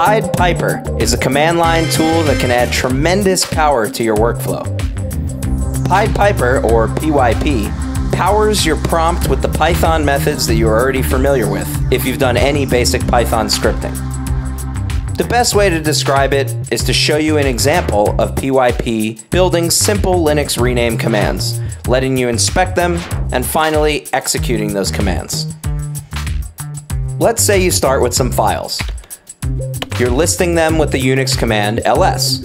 Pied Piper is a command line tool that can add tremendous power to your workflow. Pied Piper, or PYP, powers your prompt with the Python methods that you are already familiar with if you've done any basic Python scripting. The best way to describe it is to show you an example of PYP building simple Linux rename commands, letting you inspect them, and finally executing those commands. Let's say you start with some files. You're listing them with the Unix command ls.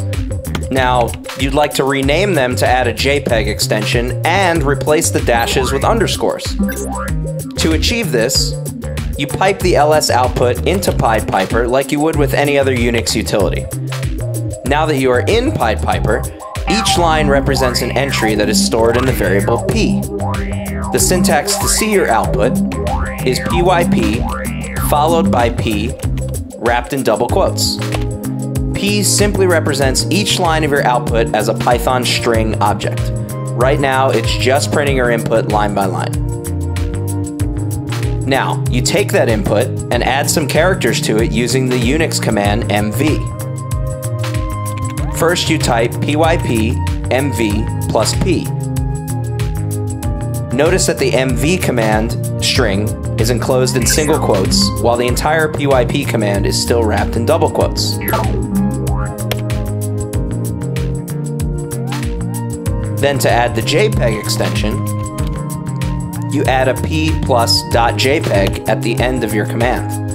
Now, you'd like to rename them to add a JPEG extension and replace the dashes with underscores. To achieve this, you pipe the ls output into Pied Piper like you would with any other Unix utility. Now that you are in Pied Piper, each line represents an entry that is stored in the variable p. The syntax to see your output is PYP followed by p wrapped in double quotes. P simply represents each line of your output as a Python string object. Right now, it's just printing your input line by line. Now, you take that input and add some characters to it using the Unix command mv. First, you type pyp mv plus p. Notice that the mv command string is enclosed in single quotes, while the entire pyp command is still wrapped in double quotes. Then to add the JPEG extension, you add a p plus .jpeg at the end of your command.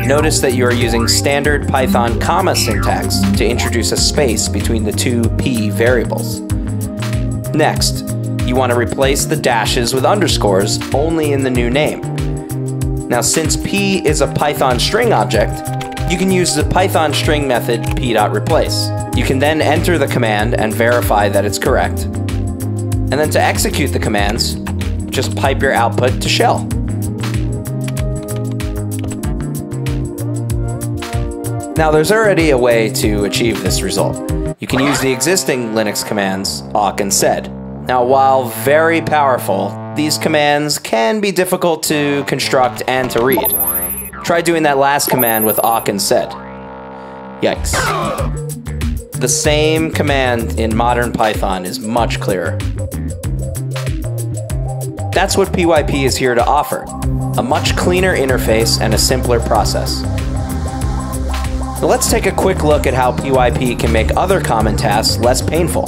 Notice that you are using standard Python comma syntax to introduce a space between the two p variables. Next, you want to replace the dashes with underscores only in the new name. Now, since p is a Python string object, you can use the Python string method p.replace. You can then enter the command and verify that it's correct. And then to execute the commands, just pipe your output to shell. Now, there's already a way to achieve this result. You can use the existing Linux commands awk and sed. Now, while very powerful, these commands can be difficult to construct and to read. Try doing that last command with awk and sed. Yikes. The same command in modern Python is much clearer. That's what PYP is here to offer, a much cleaner interface and a simpler process. Now let's take a quick look at how PYP can make other common tasks less painful.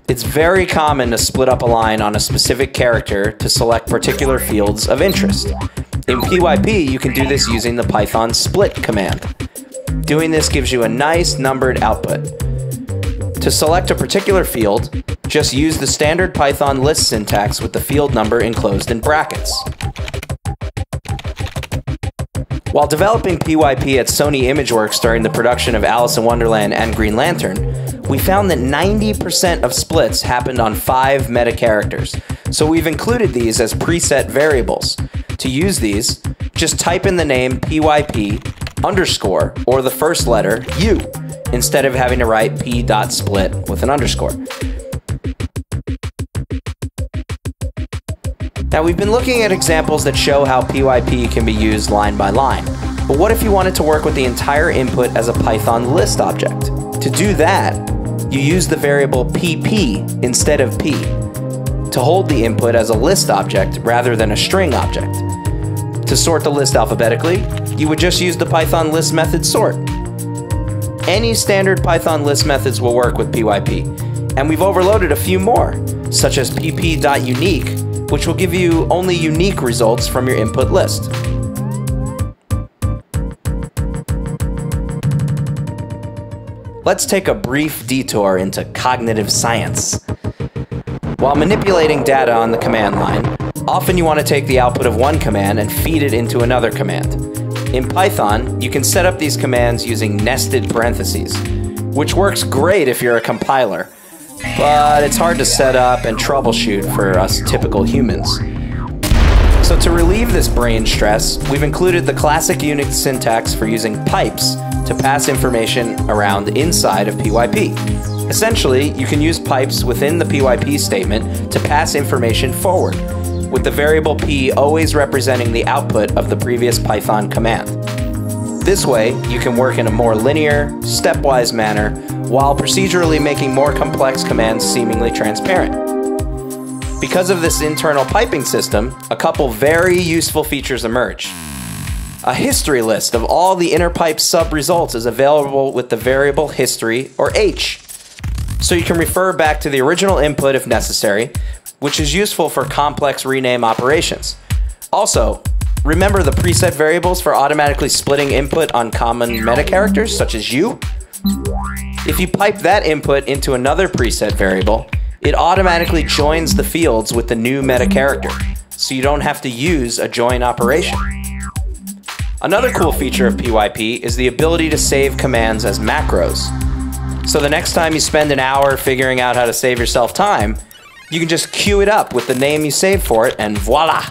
It's very common to split up a line on a specific character to select particular fields of interest. In PYP, you can do this using the Python split command. Doing this gives you a nice numbered output. To select a particular field, just use the standard Python list syntax with the field number enclosed in brackets. While developing PYP at Sony Imageworks during the production of Alice in Wonderland and Green Lantern, we found that 90% of splits happened on 5 meta characters, so we've included these as preset variables. To use these, just type in the name PYP underscore or the first letter U instead of having to write p.split with an underscore. Now, we've been looking at examples that show how PYP can be used line by line, but what if you wanted to work with the entire input as a Python list object? To do that, you use the variable pp instead of p to hold the input as a list object rather than a string object. To sort the list alphabetically, you would just use the Python list method sort. Any standard Python list methods will work with PYP, and we've overloaded a few more, such as pp.unique, which will give you only unique results from your input list. Let's take a brief detour into cognitive science. While manipulating data on the command line, often you want to take the output of one command and feed it into another command. In Python, you can set up these commands using nested parentheses, which works great if you're a compiler, but it's hard to set up and troubleshoot for us typical humans. So to relieve this brain stress, we've included the classic Unix syntax for using pipes to pass information around inside of PYP. Essentially, you can use pipes within the PYP statement to pass information forward, with the variable p always representing the output of the previous Python command. This way, you can work in a more linear, stepwise manner, while procedurally making more complex commands seemingly transparent. Because of this internal piping system, a couple very useful features emerge. A history list of all the inner pipe sub-results is available with the variable history, or H. So you can refer back to the original input if necessary, which is useful for complex rename operations. Also, remember the preset variables for automatically splitting input on common meta characters, such as U? If you pipe that input into another preset variable, it automatically joins the fields with the new meta character, so you don't have to use a join operation. Another cool feature of PYP is the ability to save commands as macros. So the next time you spend an hour figuring out how to save yourself time, you can just queue it up with the name you saved for it, and voila!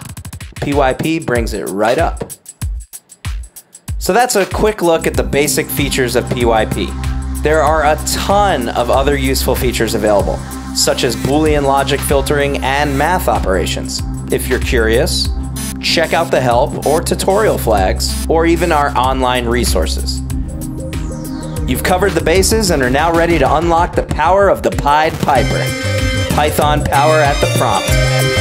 PYP brings it right up. So that's a quick look at the basic features of PYP. There are a ton of other useful features available, such as Boolean logic filtering and math operations. If you're curious, check out the help or tutorial flags, or even our online resources. You've covered the bases and are now ready to unlock the power of the Pied Piper. Python power at the prompt.